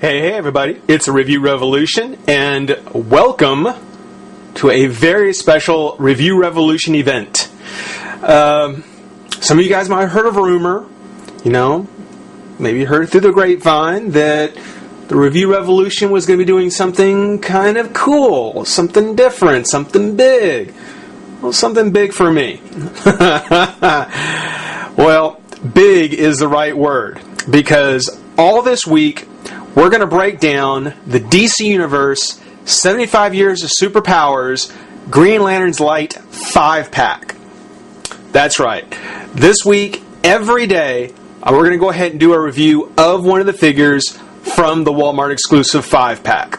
Hey everybody, it's a Review Revolution, and welcome to a very special Review Revolution event. Some of you guys might have heard of a rumor, maybe you heard through the grapevine that the Review Revolution was going to be doing something kind of cool, something different, something big. Well, something big for me. Well, big is the right word, because all this week we're going to break down the DC Universe 75 Years of Superpowers Green Lantern's Light 5-pack. That's right. This week, every day, we're going to go ahead and do a review of one of the figures from the Walmart exclusive 5-pack.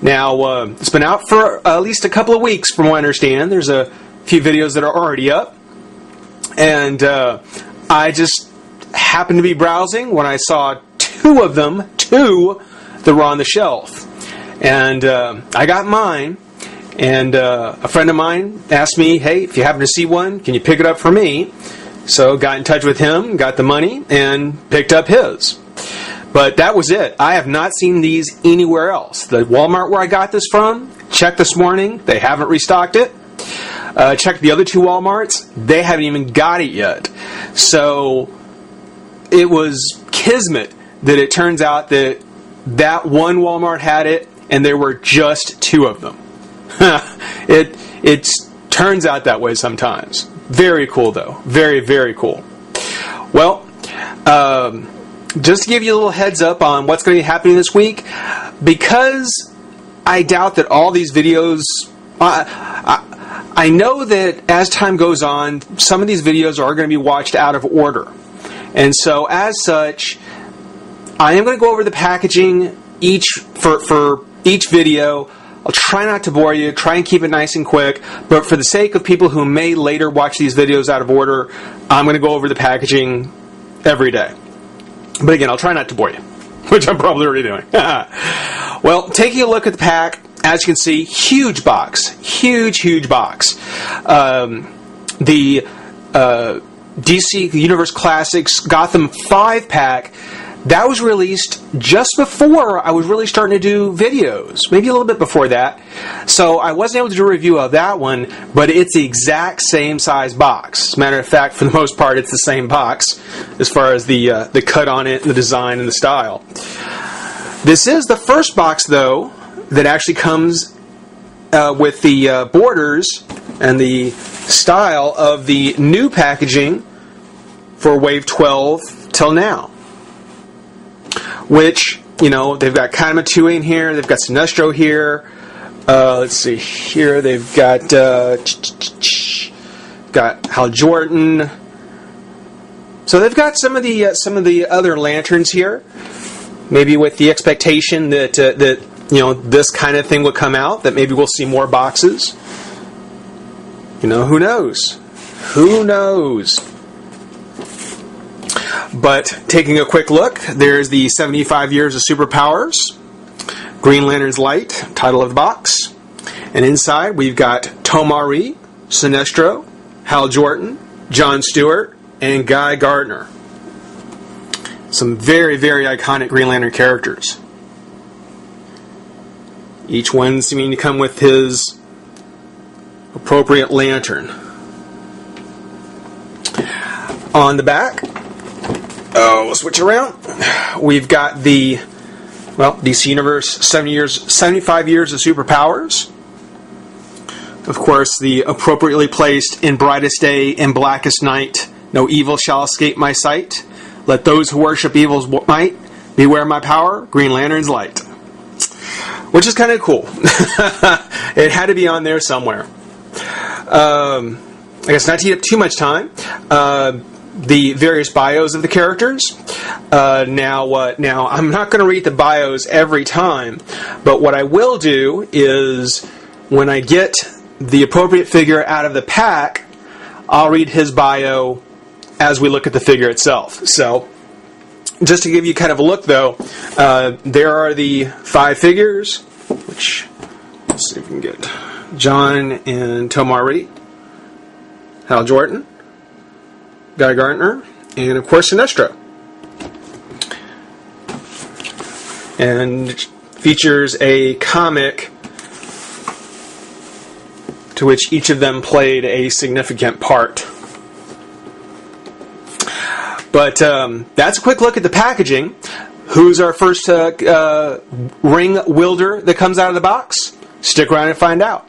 Now, it's been out for at least a couple of weeks from what I understand. There's a few videos that are already up. And I just happened to be browsing when I saw two of them that were on the shelf. And I got mine, and a friend of mine asked me, hey, if you happen to see one, can you pick it up for me? So got in touch with him, got the money, and picked up his. But that was it. I have not seen these anywhere else. The Walmart where I got this from, checked this morning, they haven't restocked it. Checked the other two Walmarts, they haven't even got it yet. So it was kismet that it turns out that one Walmart had it, and there were just two of them. It turns out that way sometimes. Very cool, though. Very, very cool. Well, just to give you a little heads up on what's going to be happening this week, because I doubt that all these videos... I know that as time goes on, some of these videos are going to be watched out of order. And so, as such, I am going to go over the packaging for each video. I'll try not to bore you, try and keep it nice and quick, but for the sake of people who may later watch these videos out of order, I'm going to go over the packaging every day. But again, I'll try not to bore you, which I'm probably already doing. Well, taking a look at the pack, as you can see, huge box. Huge box. The DC Universe Classics Gotham 5-pack, that was released just before I was really starting to do videos. Maybe a little bit before that. So I wasn't able to do a review of that one, but it's the exact same size box. As a matter of fact, for the most part, it's the same box as far as the cut on it, and the design, and the style. This is the first box, though, that actually comes with the borders and the style of the new packaging for Wave 12 till now. Which, they've got Kanama in here, they've got Sinestro here. Let's see here, they've got Hal Jordan. So they've got some of the other lanterns here. Maybe with the expectation that this kind of thing would come out, that maybe we'll see more boxes. Who knows? Who knows? But taking a quick look, there's the 75 Years of Superpowers, Green Lantern's Light, title of the box. And inside we've got Tomari, Sinestro, Hal Jordan, John Stewart, and Guy Gardner. Some very, very iconic Green Lantern characters. Each one seeming to come with his appropriate lantern. On the back, we'll switch around. We've got the DC Universe 75 Years of Superpowers. Of course, the appropriately placed In Brightest Day, in Blackest Night, no evil shall escape my sight. Let those who worship evil's might beware my power, Green Lantern's Light. Which is kind of cool. It had to be on there somewhere. I guess not to eat up too much time. The various bios of the characters. Now, I'm not going to read the bios every time, but what I will do is, when I get the appropriate figure out of the pack, I'll read his bio as we look at the figure itself. So, just to give you kind of a look, though, there are the 5 figures, which, let's see if we can get John and Tomari, Hal Jordan, Guy Gardner, and of course Sinestro. and features a comic to which each of them played a significant part. But that's a quick look at the packaging. Who's our first ring wielder that comes out of the box? Stick around and find out.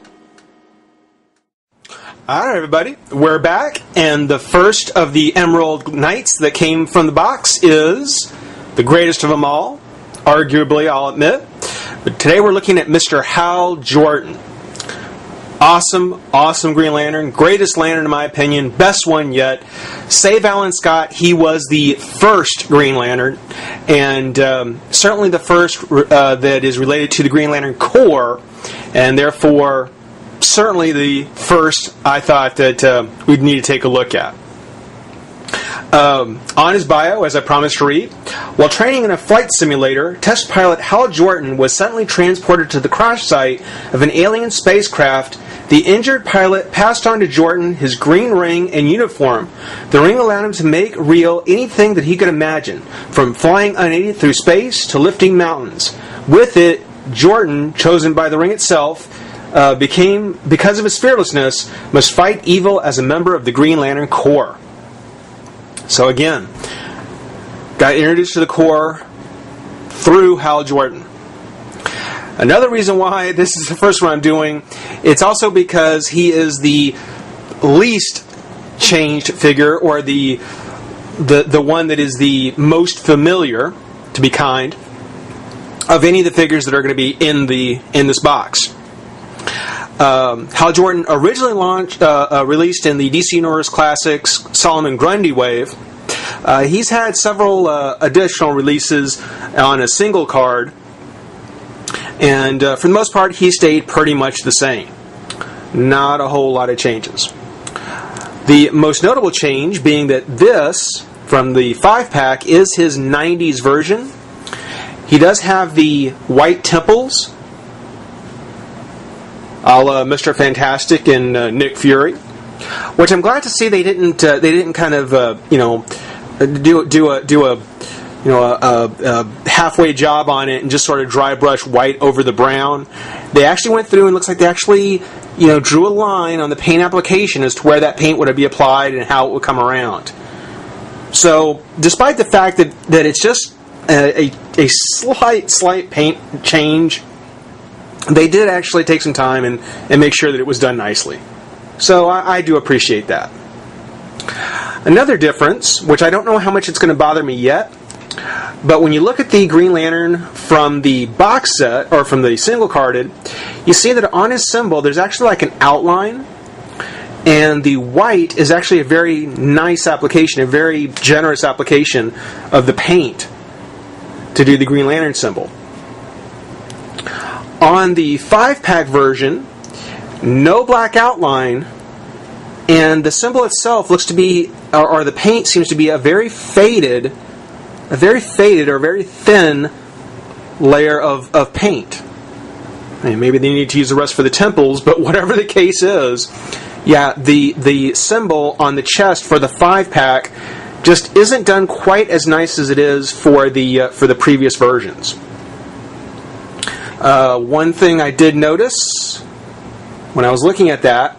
Alright everybody, we're back, and the first of the Emerald Knights that came from the box is the greatest of them all, arguably, I'll admit. But today we're looking at Mr. Hal Jordan. Awesome Green Lantern, greatest Lantern in my opinion, best one yet. Save Alan Scott, he was the first Green Lantern, and certainly the first that is related to the Green Lantern Corps, and therefore certainly the first I thought that we'd need to take a look at. On his bio, as I promised to read, while training in a flight simulator, test pilot Hal Jordan was suddenly transported to the crash site of an alien spacecraft. The injured pilot passed on to Jordan his green ring and uniform. The ring allowed him to make real anything that he could imagine, from flying unaided through space to lifting mountains. With it, Jordan, chosen by the ring itself, because of his fearlessness, must fight evil as a member of the Green Lantern Corps. So again, got introduced to the Corps through Hal Jordan. Another reason why this is the first one I'm doing, it's also because he is the least changed figure, or the one that is the most familiar, to be kind, of any of the figures that are going to be in this box. Hal Jordan originally released in the DC Universe Classics Solomon Grundy wave. He's had several additional releases on a single card, and for the most part he stayed pretty much the same. Not a whole lot of changes. The most notable change being that this, from the 5-pack, is his 90s version. He does have the white temples, a la Mr. Fantastic and Nick Fury, which I'm glad to see they didn't kind of do a halfway job on it and just sort of dry brush white over the brown. They actually went through and looks like they actually drew a line on the paint application as to where that paint would be applied and how it would come around. So despite the fact that it's just a slight paint change, they did actually take some time and make sure that it was done nicely. So I do appreciate that. Another difference, which I don't know how much it's going to bother me yet, but when you look at the Green Lantern from the box set, or from the single carded, you see that on his symbol there's actually like an outline, and the white is actually a very nice application, a very generous application of the paint to do the Green Lantern symbol. On the 5-pack version, no black outline, and the symbol itself looks to be, or the paint seems to be a very faded or very thin layer of paint. I mean, maybe they need to use the rest for the temples, but whatever the case is, yeah, the symbol on the chest for the 5-pack just isn't done quite as nice as it is for the previous versions. One thing I did notice when I was looking at that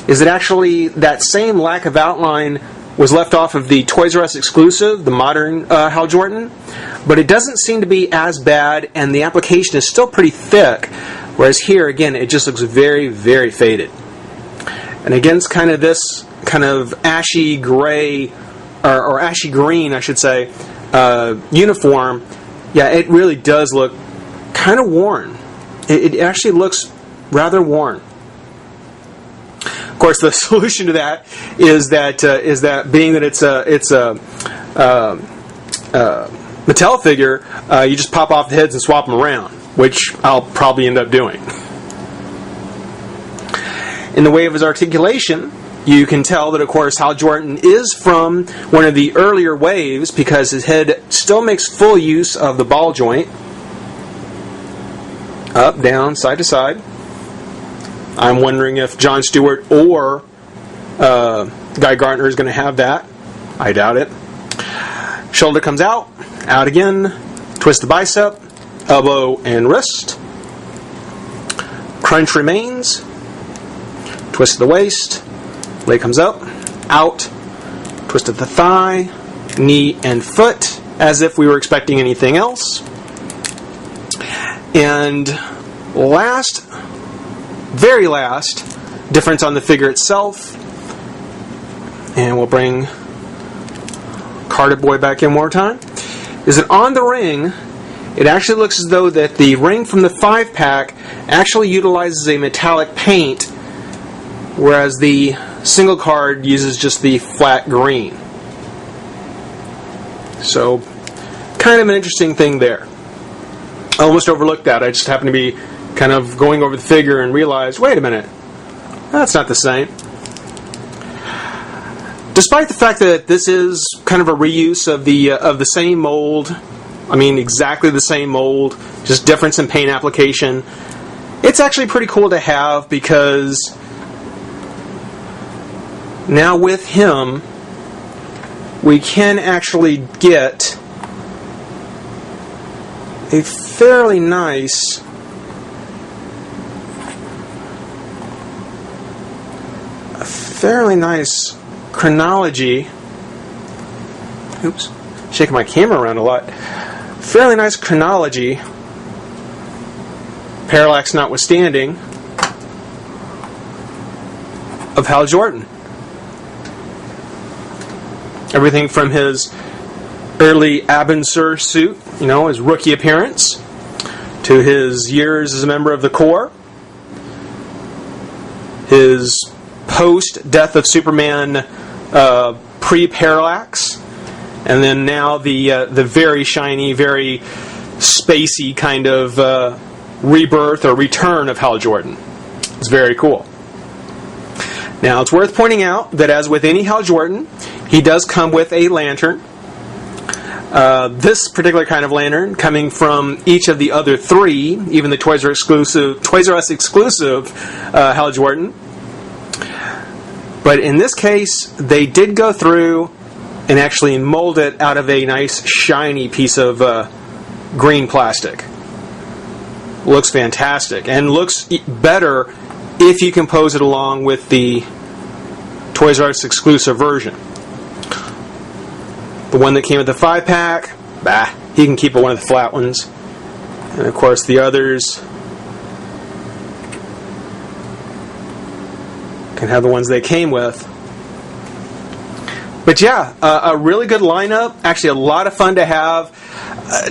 is that actually that same lack of outline was left off of the Toys R Us exclusive, the modern Hal Jordan, but it doesn't seem to be as bad, and the application is still pretty thick, whereas here, again, it just looks very, very faded. And against kind of this kind of ashy gray, or ashy green, I should say, uniform, yeah, it really does look kind of worn. It actually looks rather worn. Of course, the solution to that is that being that it's a Mattel figure, you just pop off the heads and swap them around, which I'll probably end up doing. In the way of his articulation, you can tell that, of course, Hal Jordan is from one of the earlier waves because his head still makes full use of the ball joint. Up, down, side to side. I'm wondering if John Stewart or Guy Gardner is going to have that. I doubt it. Shoulder comes out again, twist the bicep, elbow and wrist. Crunch remains. Twist of the waist. Leg comes up, out. Twist of the thigh, knee and foot, as if we were expecting anything else. And last, very last, difference on the figure itself. And we'll bring Carded Boy back in one more time. Is that on the ring, it actually looks as though that the ring from the 5-pack actually utilizes a metallic paint, whereas the single card uses just the flat green. So, kind of an interesting thing there. I almost overlooked that. I just happened to be kind of going over the figure and realized, wait a minute, that's not the same. Despite the fact that this is kind of a reuse of the same mold, I mean exactly the same mold, just difference in paint application, it's actually pretty cool to have, because now with him we can actually get a fairly nice chronology. Oops, shaking my camera around a lot. Fairly nice chronology, parallax notwithstanding, of Hal Jordan. Everything from his early Abensur suit, his rookie appearance, to his years as a member of the Corps, his post-Death of Superman pre-parallax, and then now the very shiny, very spacey kind of rebirth or return of Hal Jordan. It's very cool. Now, it's worth pointing out that as with any Hal Jordan, he does come with a lantern. This particular kind of lantern coming from each of the other three, even the Toys R Us exclusive Hal Jordan. But in this case, they did go through and actually mold it out of a nice shiny piece of green plastic. Looks fantastic, and looks better if you compose it along with the Toys R Us exclusive version. The one that came with the 5-pack, he can keep it one of the flat ones. And of course the others can have the ones they came with. But yeah, a really good lineup. Actually a lot of fun to have.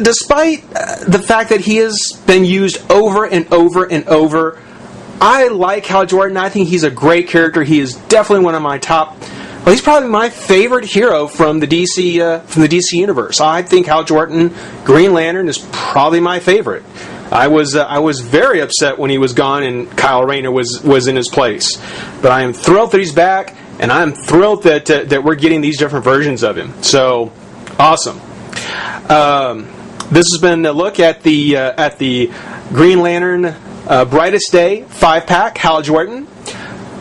Despite the fact that he has been used over and over and over, I like Hal Jordan. I think he's a great character. He is definitely one of my top... Well, he's probably my favorite hero from the DC universe. I think Hal Jordan, Green Lantern, is probably my favorite. I was very upset when he was gone and Kyle Rayner was in his place. But I am thrilled that he's back, and I'm thrilled that we're getting these different versions of him. So awesome. This has been a look at the Green Lantern Brightest Day 5-pack Hal Jordan.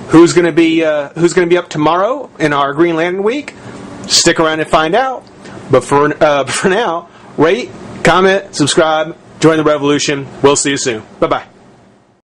Who's going to be up tomorrow in our Green Lantern week? Stick around and find out. But for now, rate, comment, subscribe, join the revolution. We'll see you soon. Bye-bye.